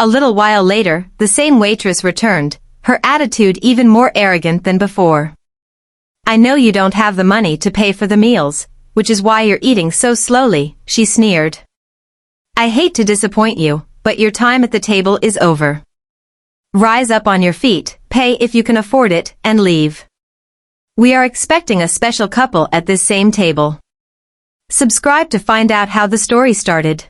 A little while later, the same waitress returned, her attitude even more arrogant than before. "I know you don't have the money to pay for the meals, which is why you're eating so slowly," she sneered. "I hate to disappoint you, but your time at the table is over. Rise up on your feet, pay if you can afford it, and leave. We are expecting a special couple at this same table." Subscribe to find out how the story started.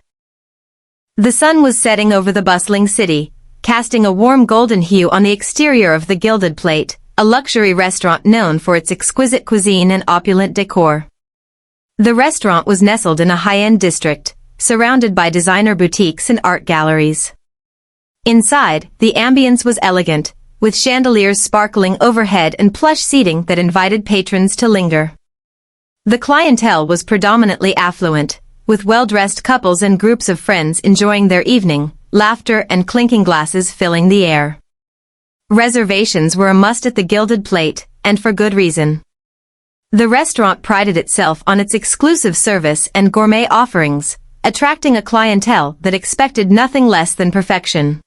The sun was setting over the bustling city, casting a warm golden hue on the exterior of the Gilded Plate, a luxury restaurant known for its exquisite cuisine and opulent decor. The restaurant was nestled in a high-end district, surrounded by designer boutiques and art galleries. Inside, the ambience was elegant, with chandeliers sparkling overhead and plush seating that invited patrons to linger. The clientele was predominantly affluent, with well-dressed couples and groups of friends enjoying their evening, laughter and clinking glasses filling the air. Reservations were a must at the Gilded Plate, and for good reason. The restaurant prided itself on its exclusive service and gourmet offerings, attracting a clientele that expected nothing less than perfection.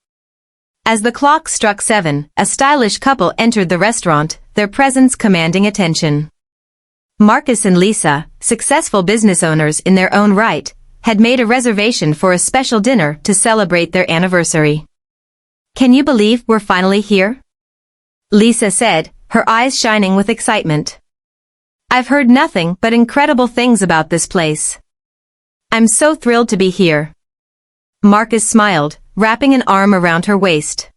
As the clock struck 7, a stylish couple entered the restaurant, their presence commanding attention. Marcus and Lisa, successful business owners in their own right, had made a reservation for a special dinner to celebrate their anniversary. "Can you believe we're finally here?" Lisa said, her eyes shining with excitement. "I've heard nothing but incredible things about this place. I'm so thrilled to be here." Marcus smiled, wrapping an arm around her waist.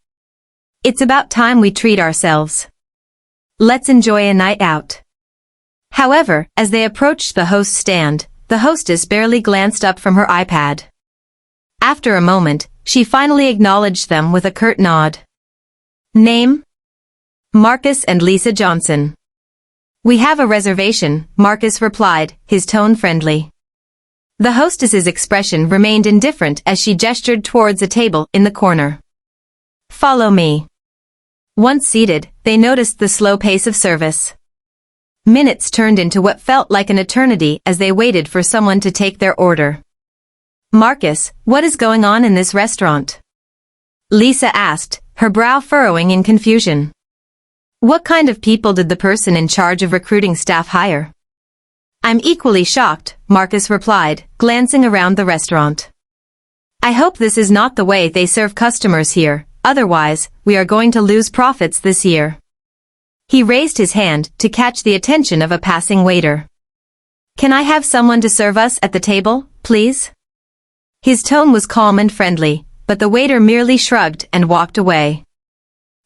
"It's about time we treat ourselves. Let's enjoy a night out." However, as they approached the host's stand, the hostess barely glanced up from her iPad. After a moment, she finally acknowledged them with a curt nod. "Name?" "Marcus and Lisa Johnson." "We have a reservation," Marcus replied, his tone friendly. The hostess's expression remained indifferent as she gestured towards a table in the corner. "Follow me." Once seated, they noticed the slow pace of service. Minutes turned into what felt like an eternity as they waited for someone to take their order. "Marcus, what is going on in this restaurant?" Lisa asked, her brow furrowing in confusion. "What kind of people did the person in charge of recruiting staff hire?" "I'm equally shocked," Marcus replied, glancing around the restaurant. "I hope this is not the way they serve customers here, otherwise, we are going to lose profits this year." He raised his hand to catch the attention of a passing waiter. "Can I have someone to serve us at the table, please?" His tone was calm and friendly, but the waiter merely shrugged and walked away.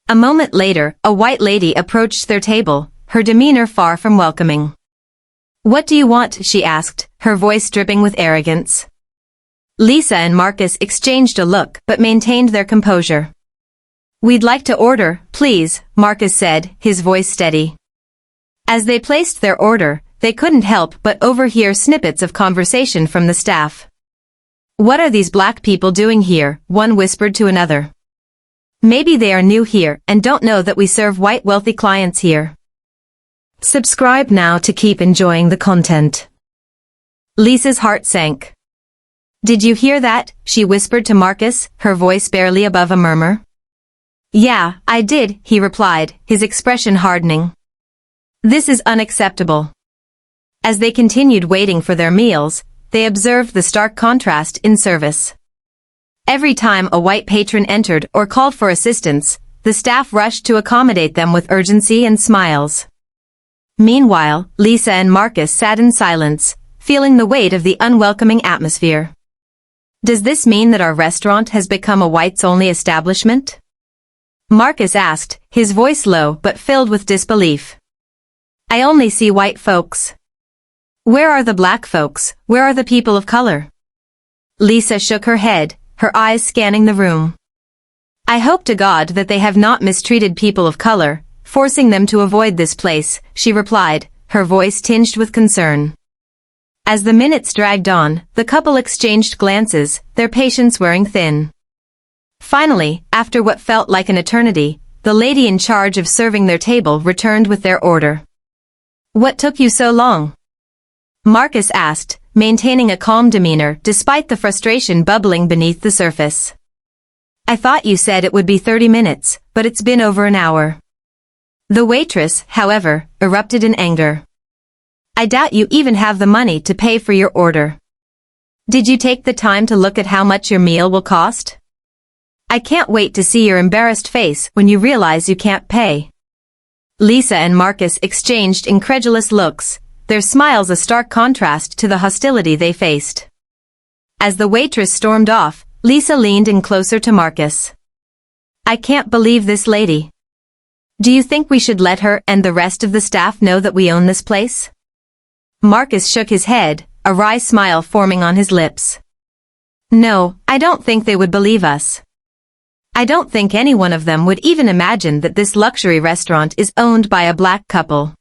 A moment later, a white lady approached their table, her demeanor far from welcoming. "What do you want?" she asked, her voice dripping with arrogance. Lisa and Marcus exchanged a look but maintained their composure. "We'd like to order, please," Marcus said, his voice steady. As they placed their order, they couldn't help but overhear snippets of conversation from the staff. "What are these black people doing here?" one whispered to another. "Maybe they are new here and don't know that we serve white wealthy clients here." Subscribe now to keep enjoying the content. Lisa's heart sank. "Did you hear that?" she whispered to Marcus, her voice barely above a murmur. "Yeah, I did," he replied, his expression hardening. "This is unacceptable." As they continued waiting for their meals, they observed the stark contrast in service. Every time a white patron entered or called for assistance, the staff rushed to accommodate them with urgency and smiles. Meanwhile, Lisa and Marcus sat in silence, feeling the weight of the unwelcoming atmosphere. "Does this mean that our restaurant has become a whites-only establishment?" Marcus asked, his voice low but filled with disbelief. "I only see white folks. Where are the black folks? Where are the people of color?" Lisa shook her head, her eyes scanning the room. "I hope to God that they have not mistreated people of color, forcing them to avoid this place," she replied, her voice tinged with concern. As the minutes dragged on, the couple exchanged glances, their patience wearing thin. Finally, after what felt like an eternity, the lady in charge of serving their table returned with their order. "What took you so long?" Marcus asked, maintaining a calm demeanor despite the frustration bubbling beneath the surface. I thought you said it would be 30 minutes, but it's been over an hour. The waitress, however, erupted in anger. I doubt you even have the money to pay for your order. Did you take the time to look at how much your meal will cost? I can't wait to see your embarrassed face when you realize you can't pay. Lisa and Marcus exchanged incredulous looks, their smiles a stark contrast to the hostility they faced. As the waitress stormed off, Lisa leaned in closer to Marcus. I can't believe this lady. Do you think we should let her and the rest of the staff know that we own this place? Marcus shook his head, a wry smile forming on his lips. No, I don't think they would believe us. I don't think any one of them would even imagine that this luxury restaurant is owned by a black couple.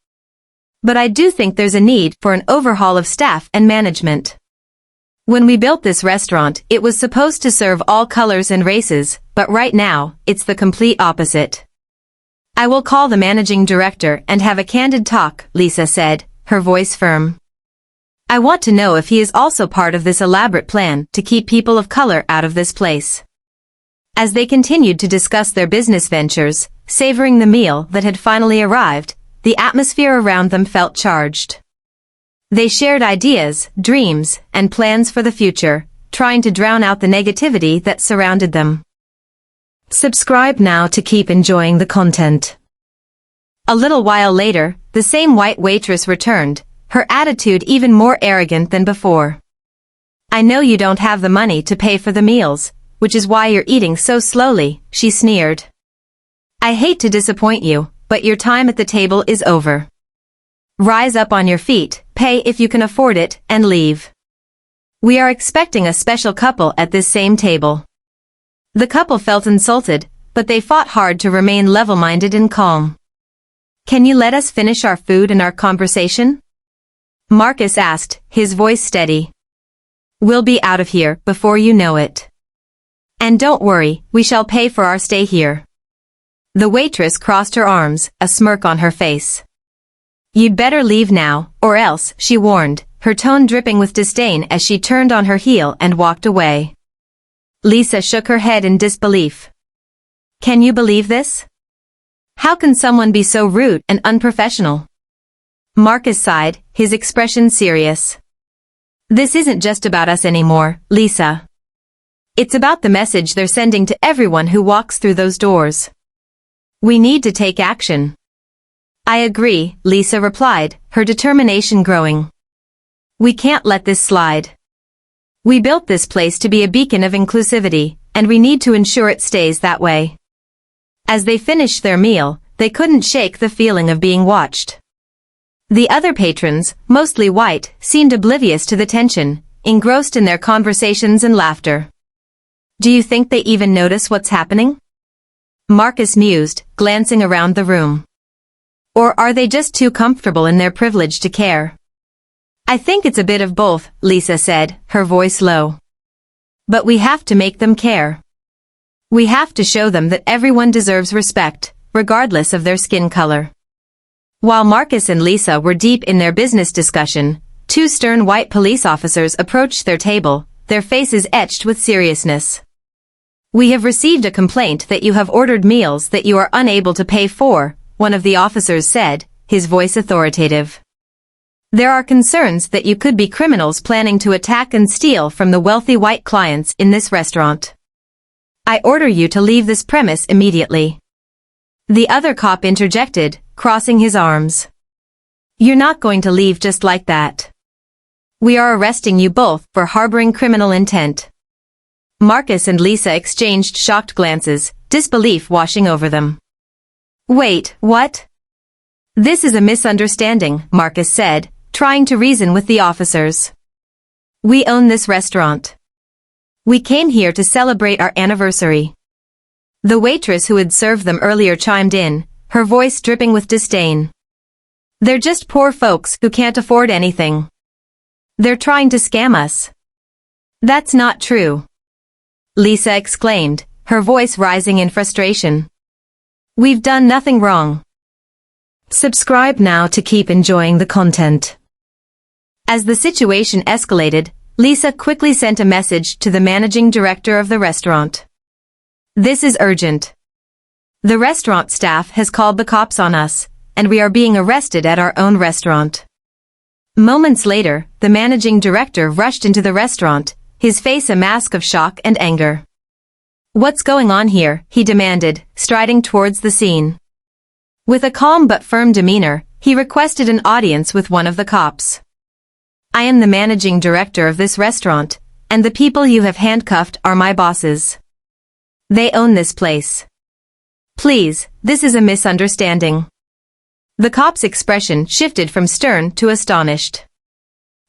But I do think there's a need for an overhaul of staff and management. When we built this restaurant, it was supposed to serve all colors and races, but right now, it's the complete opposite. I will call the managing director and have a candid talk, Lisa said, her voice firm. I want to know if he is also part of this elaborate plan to keep people of color out of this place. As they continued to discuss their business ventures, savoring the meal that had finally arrived, the atmosphere around them felt charged. They shared ideas, dreams, and plans for the future, trying to drown out the negativity that surrounded them. Subscribe now to keep enjoying the content. A little while later, the same white waitress returned, her attitude even more arrogant than before. I know you don't have the money to pay for the meals, which is why you're eating so slowly, she sneered. I hate to disappoint you, but your time at the table is over. Rise up on your feet, pay if you can afford it, and leave. We are expecting a special couple at this same table. The couple felt insulted, but they fought hard to remain level-minded and calm. Can you let us finish our food and our conversation? Marcus asked, his voice steady. We'll be out of here before you know it. And don't worry, we shall pay for our stay here. The waitress crossed her arms, a smirk on her face. You'd better leave now, or else, she warned, her tone dripping with disdain as she turned on her heel and walked away. Lisa shook her head in disbelief. Can you believe this? How can someone be so rude and unprofessional? Marcus sighed, his expression serious. This isn't just about us anymore, Lisa. It's about the message they're sending to everyone who walks through those doors. We need to take action. I agree, Lisa replied, her determination growing. We can't let this slide. We built this place to be a beacon of inclusivity, and we need to ensure it stays that way. As they finished their meal, they couldn't shake the feeling of being watched. The other patrons, mostly white, seemed oblivious to the tension, engrossed in their conversations and laughter. Do you think they even notice what's happening? Marcus mused, glancing around the room. Or are they just too comfortable in their privilege to care? I think it's a bit of both, Lisa said, her voice low. But we have to make them care. We have to show them that everyone deserves respect, regardless of their skin color. While Marcus and Lisa were deep in their business discussion, two stern white police officers approached their table, their faces etched with seriousness. We have received a complaint that you have ordered meals that you are unable to pay for, one of the officers said, his voice authoritative. There are concerns that you could be criminals planning to attack and steal from the wealthy white clients in this restaurant. I order you to leave this premise immediately. The other cop interjected, crossing his arms. You're not going to leave just like that. We are arresting you both for harboring criminal intent. Marcus and Lisa exchanged shocked glances, disbelief washing over them. Wait, what? This is a misunderstanding, Marcus said, trying to reason with the officers. We own this restaurant. We came here to celebrate our anniversary. The waitress who had served them earlier chimed in, her voice dripping with disdain. They're just poor folks who can't afford anything. They're trying to scam us. That's not true. Lisa exclaimed, her voice rising in frustration. We've done nothing wrong. Subscribe now to keep enjoying the content. As the situation escalated, Lisa quickly sent a message to the managing director of the restaurant. This is urgent. The restaurant staff has called the cops on us, and we are being arrested at our own restaurant. Moments later, the managing director rushed into the restaurant, his face a mask of shock and anger. What's going on here? He demanded, striding towards the scene. With a calm but firm demeanor, he requested an audience with one of the cops. I am the managing director of this restaurant, and the people you have handcuffed are my bosses. They own this place. Please, this is a misunderstanding. The cop's expression shifted from stern to astonished.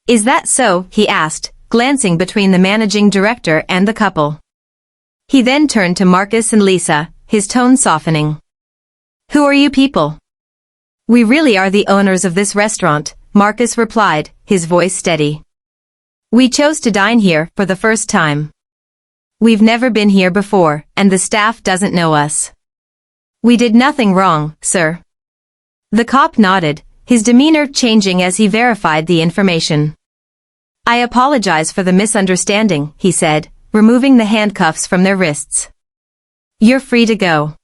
Is that so? He asked, glancing between the managing director and the couple. He then turned to Marcus and Lisa, his tone softening. Who are you people? We really are the owners of this restaurant, Marcus replied, his voice steady. We chose to dine here for the first time. We've never been here before, and the staff doesn't know us. We did nothing wrong, sir. The cop nodded, his demeanor changing as he verified the information. I apologize for the misunderstanding, he said, removing the handcuffs from their wrists. You're free to go.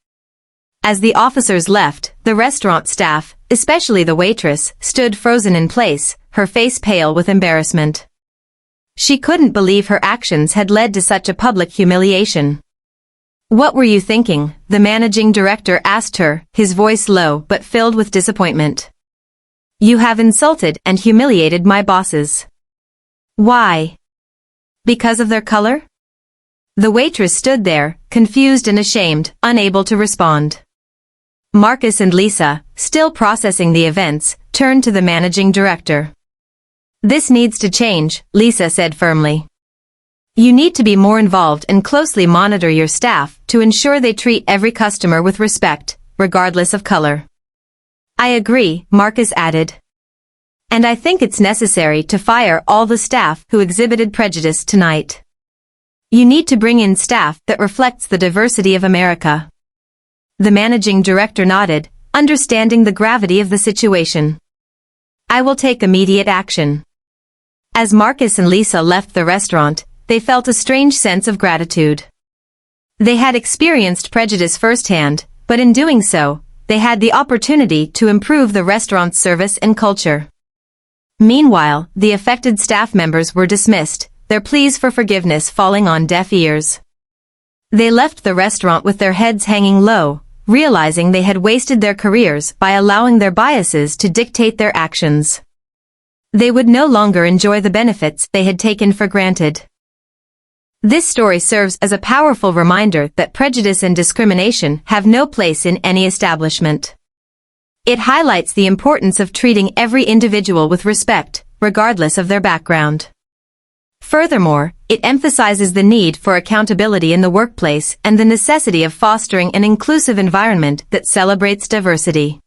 As the officers left, the restaurant staff, especially the waitress, stood frozen in place, her face pale with embarrassment. She couldn't believe her actions had led to such a public humiliation. What were you thinking? The managing director asked her, his voice low but filled with disappointment. You have insulted and humiliated my bosses. Why? Because of their color? The waitress stood there, confused and ashamed, unable to respond. Marcus and Lisa, still processing the events, turned to the managing director. This needs to change, Lisa said firmly. You need to be more involved and closely monitor your staff to ensure they treat every customer with respect, regardless of color. I agree, Marcus added. And I think it's necessary to fire all the staff who exhibited prejudice tonight. You need to bring in staff that reflects the diversity of America. The managing director nodded, understanding the gravity of the situation. I will take immediate action. As Marcus and Lisa left the restaurant, they felt a strange sense of gratitude. They had experienced prejudice firsthand, but in doing so, they had the opportunity to improve the restaurant's service and culture. Meanwhile, the affected staff members were dismissed, their pleas for forgiveness falling on deaf ears. They left the restaurant with their heads hanging low, realizing they had wasted their careers by allowing their biases to dictate their actions. They would no longer enjoy the benefits they had taken for granted. This story serves as a powerful reminder that prejudice and discrimination have no place in any establishment. It highlights the importance of treating every individual with respect, regardless of their background. Furthermore, it emphasizes the need for accountability in the workplace and the necessity of fostering an inclusive environment that celebrates diversity.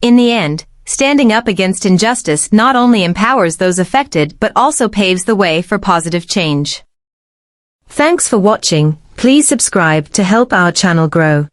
In the end, standing up against injustice not only empowers those affected but also paves the way for positive change. Thanks for watching. Please subscribe to help our channel grow.